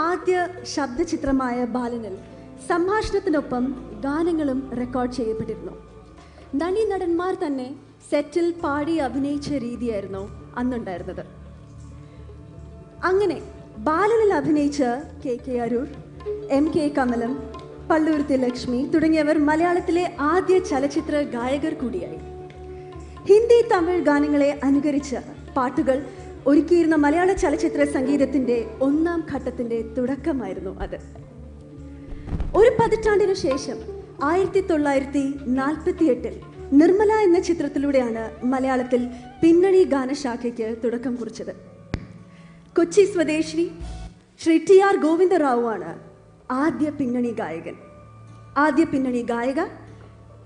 ആദ്യ ശബ്ദചിത്രമായ ബാലനിൽ സംഭാഷണത്തിനൊപ്പം ഗാനങ്ങളും റെക്കോർഡ് ചെയ്യപ്പെട്ടിരുന്നു. നടന്മാർ തന്നെ സെറ്റിൽ പാടി അഭിനയിച്ച രീതിയായിരുന്നു അന്നുണ്ടായിരുന്നത്. അങ്ങനെ ബാലനിൽ അഭിനയിച്ച കെ അരൂർ, MK കമലം, പള്ളുരുത്തി ലക്ഷ്മി തുടങ്ങിയവർ മലയാളത്തിലെ ആദ്യ ചലച്ചിത്ര ഗായകർ കൂടിയായി. ഹിന്ദി, തമിഴ് ഗാനങ്ങളെ അനുകരിച്ച പാട്ടുകൾ ഒരുക്കിയിരുന്ന മലയാള ചലച്ചിത്ര സംഗീതത്തിന്റെ ഒന്നാം ഘട്ടത്തിന്റെ തുടക്കമായിരുന്നു അത്. ഒരു പതിറ്റാണ്ടിനു ശേഷം 1948 നിർമ്മല എന്ന ചിത്രത്തിലൂടെയാണ് മലയാളത്തിൽ പിന്നണി ഗാനശാഖയ്ക്ക് തുടക്കം കുറിച്ചത്. കൊച്ചി സ്വദേശി ശ്രീ TR ഗോവിന്ദറാവു ആണ് ആദ്യ പിന്നണി ഗായകൻ. ആദ്യ പിന്നണി ഗായിക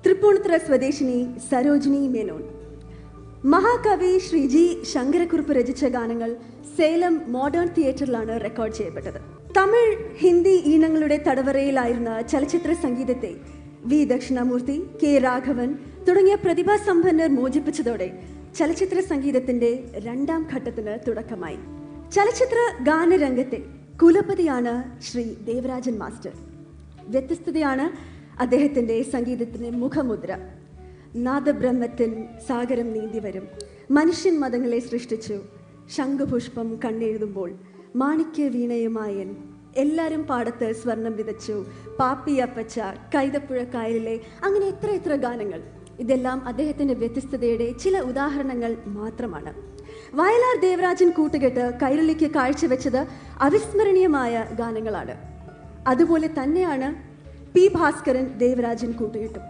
തൃപ്പൂണിത്തുറ സ്വദേശിനി സരോജിനി മേനോൻ. മഹാകവി ശ്രീ G ശങ്കരക്കുറുപ്പ് രചിച്ച ഗാനങ്ങൾ സേലം മോഡേൺ തിയേറ്ററിലാണ് റെക്കോർഡ് ചെയ്യപ്പെട്ടത്. തമിഴ്, ഹിന്ദി ഈണങ്ങളുടെ തടവറയിലായിരുന്ന ചലച്ചിത്ര സംഗീതത്തെ V ദക്ഷിണാമൂർത്തി, K രാഘവൻ തുടങ്ങിയ പ്രതിഭാസമ്പന്നർ മോചിപ്പിച്ചതോടെ ചലച്ചിത്ര സംഗീതത്തിന്റെ രണ്ടാം ഘട്ടത്തിന് തുടക്കമായി. ചലച്ചിത്ര ഗാനരംഗത്തെ കുലപതിയാണ് ശ്രീ ദേവരാജൻ മാസ്റ്റർ. വ്യത്യസ്തതയാണ് അദ്ദേഹത്തിന്റെ സംഗീതത്തിന് മുഖമുദ്ര. നാദബ്രഹ്മത്തിൽ സാഗരം നീന്തി വരും, മനുഷ്യൻ മതങ്ങളെ സൃഷ്ടിച്ചു, ശംഖുപുഷ്പം കണ്ണെഴുതുമ്പോൾ, മാണിക്യ വീണയുമായൻ, എല്ലാവരും പാടത്ത് സ്വർണം വിതച്ചു, പാപ്പിയപ്പച്ച, കൈതപ്പുഴ കായലിലെ, അങ്ങനെ എത്ര ഗാനങ്ങൾ. ഇതെല്ലാം അദ്ദേഹത്തിന്റെ വ്യത്യസ്തതയുടെ ചില ഉദാഹരണങ്ങൾ മാത്രമാണ്. വയലാർ ദേവരാജൻ കൂട്ടുകെട്ട് കൈരളിക്ക് കാഴ്ചവെച്ചത് അവിസ്മരണീയമായ ഗാനങ്ങളാണ്. അതുപോലെ തന്നെയാണ് P ഭാസ്കരൻ ദേവരാജൻ കൂട്ടുകെട്ടും.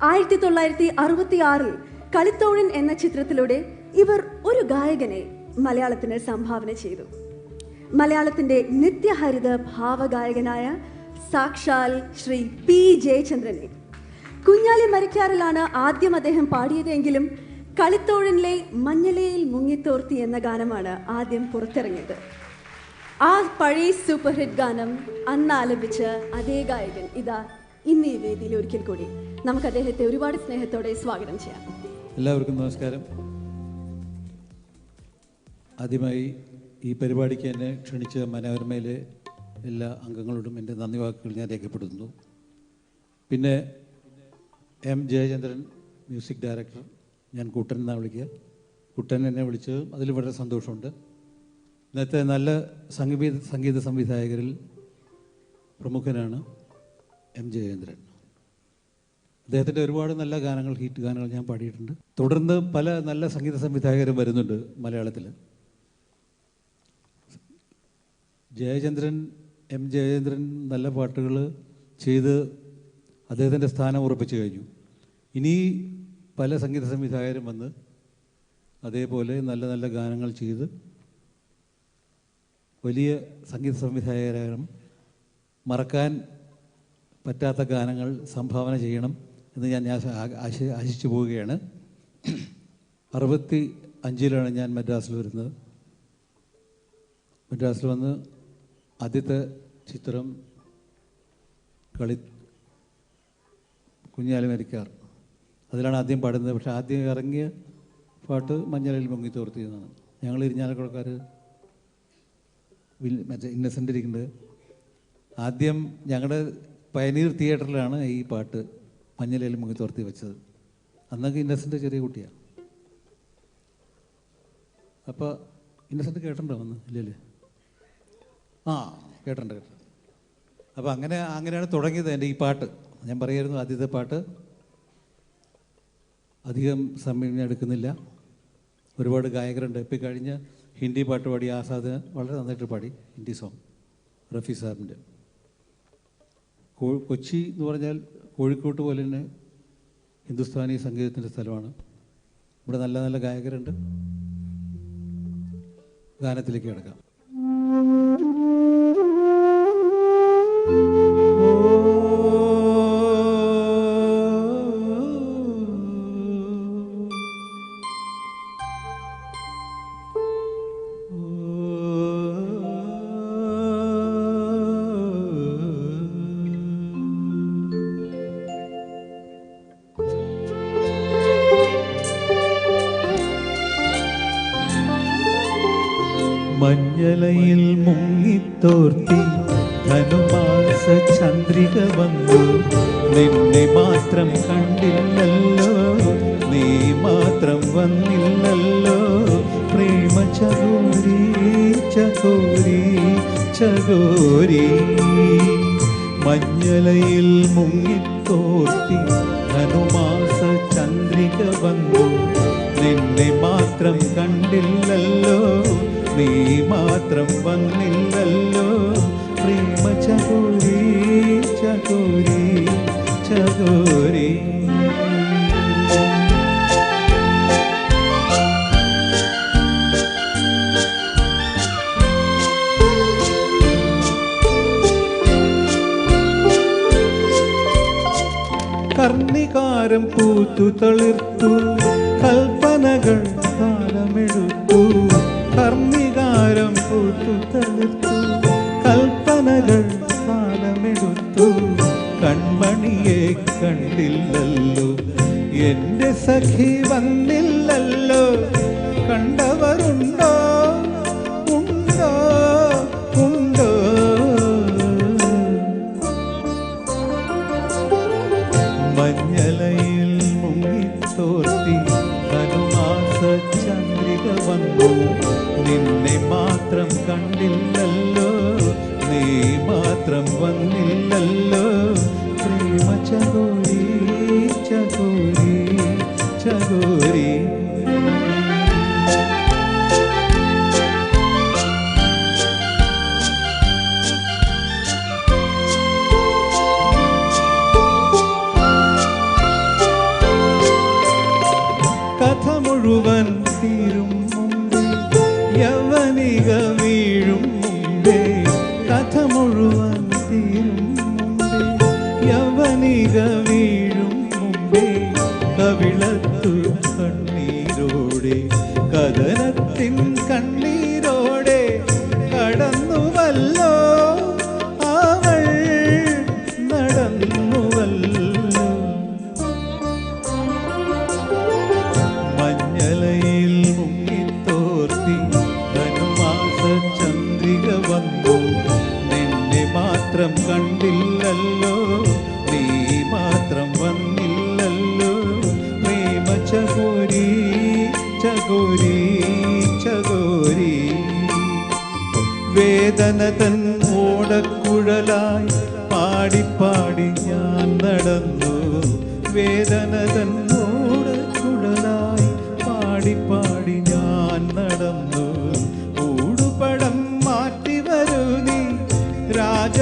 1966 കളിത്തോഴൻ എന്ന ചിത്രത്തിലൂടെ ഇവർ ഒരു ഗായകനെ മലയാളത്തിന് സംഭാവന ചെയ്തു. മലയാളത്തിന്റെ നിത്യഹരിത ഭാവഗായകനായ സാക്ഷാൽ ശ്രീ P ജയചന്ദ്രനെ. കുഞ്ഞാലി മരിക്കാറിലാണ് ആദ്യം അദ്ദേഹം പാടിയതെങ്കിലും കളിത്തോഴനിലെ മഞ്ഞലയിൽ മുങ്ങിത്തോർത്തി എന്ന ഗാനമാണ് ആദ്യം പുറത്തിറങ്ങിയത്. ആ പഴയ സൂപ്പർ ഹിറ്റ് ഗാനം അന്ന് ആലപിച്ച അതേ ഗായകൻ ഇതാ ഇന്ന് ഈ വേദിയിൽ ഒരിക്കൽ കൂടി നമുക്ക് അദ്ദേഹത്തെ ഒരുപാട് സ്നേഹത്തോടെ സ്വാഗതം ചെയ്യാം. എല്ലാവർക്കും നമസ്കാരം. ആദ്യമായി ഈ പരിപാടിക്ക് എന്നെ ക്ഷണിച്ച മനോരമയിലെ എല്ലാ അംഗങ്ങളോടും എൻ്റെ നന്ദി വാക്കുകൾ ഞാൻ രേഖപ്പെടുത്തുന്നു. പിന്നെ M ജയചന്ദ്രൻ മ്യൂസിക് ഡയറക്ടർ, ഞാൻ കുട്ടൻ എന്നാണ് വിളിക്കുക. കുട്ടൻ എന്നെ വിളിച്ചത് അതിൽ വളരെ സന്തോഷമുണ്ട്. ഇന്നത്തെ നല്ല സംഗീത സംവിധായകരിൽ പ്രമുഖനാണ് M ജയചന്ദ്രൻ. അദ്ദേഹത്തിൻ്റെ ഒരുപാട് നല്ല ഗാനങ്ങൾ, ഹിറ്റ് ഗാനങ്ങൾ ഞാൻ പാടിയിട്ടുണ്ട്. തുടർന്ന് പല നല്ല സംഗീത സംവിധായകരും വരുന്നുണ്ട് മലയാളത്തിൽ. M ജയചന്ദ്രൻ നല്ല പാട്ടുകൾ ചെയ്ത് അദ്ദേഹത്തിൻ്റെ സ്ഥാനം ഉറപ്പിച്ചു കഴിഞ്ഞു. ഇനി പല സംഗീത സംവിധായകരും വന്ന് അതേപോലെ നല്ല നല്ല ഗാനങ്ങൾ ചെയ്ത് വലിയ സംഗീത സംവിധായകരും മറക്കാൻ പറ്റാത്ത ഗാനങ്ങൾ സംഭാവന ചെയ്യണം എന്ന് ഞാൻ ആശിച്ചു പോവുകയാണ്. 65 ഞാൻ മദ്രാസിൽ വരുന്നത്. മദ്രാസിൽ വന്ന് ആദ്യത്തെ ചിത്രം കുഞ്ഞാലി മരിക്കാർ, അതിലാണ് ആദ്യം പാടുന്നത്. പക്ഷേ ആദ്യം ഇറങ്ങിയ പാട്ട് മഞ്ഞളിൽ മുങ്ങിത്തോർത്തി എന്നാണ്. ഞങ്ങൾ ഇരിഞ്ഞാലക്കുടക്കാർ മറ്റേ ഇന്നസെൻ്റ് ഇരിക്കുന്നത്. ആദ്യം ഞങ്ങളുടെ പയനീർ തിയേറ്ററിലാണ് ഈ പാട്ട് മഞ്ഞളിൽ മുങ്ങിത്തോർത്തി വെച്ചത്. അന്നൊക്കെ ഇന്നസെൻ്റ് ചെറിയ കുട്ടിയാണ്. അപ്പോൾ ഇന്നസെൻ്റ് കേട്ടിട്ടുണ്ടോ വന്ന്? ഇല്ലല്ലേ? ആ, കേട്ടിട്ടുണ്ട്. അപ്പോൾ അങ്ങനെയാണ് തുടങ്ങിയത് എൻ്റെ ഈ പാട്ട്. ഞാൻ പറയായിരുന്നു, ആദ്യത്തെ പാട്ട് അധികം സമയം ഞാൻ എടുക്കുന്നില്ല. ഒരുപാട് ഗായകരുണ്ട്. ഇപ്പോൾ കഴിഞ്ഞ ഹിന്ദി പാട്ട് പാടി ആസാദ് വളരെ നന്നായിട്ട് പാടി, ഹിന്ദി സോങ് റഫി സാറിൻ്റെ. കൊച്ചി എന്ന് പറഞ്ഞാൽ കോഴിക്കോട്ട് പോലെ തന്നെ ഹിന്ദുസ്ഥാനി സംഗീതത്തിൻ്റെ സ്ഥലമാണ്. ഇവിടെ നല്ല നല്ല ഗായകരുണ്ട്. ഗാനത്തിലേക്ക് കിടക്കാം. മഞ്ഞലയിൽ മുങ്ങിത്തോർത്തിയ മുങ്ങിത്തോർത്തി ധനുമാസ ചന്ദ്രിക വന്നു നിന്നെ മാത്രം കണ്ടില്ലല്ലോ നീ മാത്രം വന്നില്ലല്ലോ പ്രേമ ചകോരി ചകോരി ചകോരി മഞ്ഞലയിൽ മുങ്ങിത്തോർത്തി ധനുമാസ ചന്ദ്രിക വന്നു നിന്നെ മാത്രം കണ്ടില്ലല്ലോ നീ മാത്രം വന്നില്ലല്ലോ പ്രേമ ചകോരി ചകോരി ചകോരി കർണികാരം പൂത്തു തളിർത്തു കൽപ്പനകൾ കാലമെടുത്തു കർണികാരം പൂത്തു തളിർത്തു കൽപ്പനകൾ കാലമെടുത്തു കൺമണിയെ കണ്ടില്ലല്ലോ എന്റെ സഖി വന്നില്ലല്ലോ കണ്ടവരുണ്ടോ ഉണ്ടോ ഉണ്ടോ മഞ്ഞലയിൽ മുങ്ങിത്തോർത്തി ധനുമാസ ചന്ദ്രിക വന്നു നിന്നെ മാത്രം കണ്ടില്ലല്ലോ നീ മാത്രം വന്നില്ലല്ലോ പ്രേമ ചകോരി ചകോരി ചകോരി കഥ മുഴുവൻ തീരും മുമ്പേ യവനിക വീഴും മുമ്പേ കഥ മുഴുവൻ തീരും മുമ്പേ യവനിക വീഴും മുമ്പേ കവിളത്തു കണ്ണീരോടെ കഥനത്തിൻ കണ്ണീരോടെ കടന്നുവല്ലോ അവൾ നടന്നുവല്ലോ മഞ്ഞലയിൽ മുങ്ങിത്തോർത്തി ധനുമാസ ചന്ദ്രിക വന്നു നിന്നെ മാത്രം കണ്ടില്ലല്ലോ നീ മാത്രം വന്നില്ലല്ലോ പ്രേമ ചകോരി ചകോരി ചകോരി വേദന തൻ ഓടക്കുഴലായി പാടിപ്പാടി ഞാൻ നടന്നു വേദന തൻ ഓടക്കുഴലായി പാടിപ്പാടി ഞാൻ നടന്നു ഊടുപടം മാറ്റി വരൂ നീ രാജ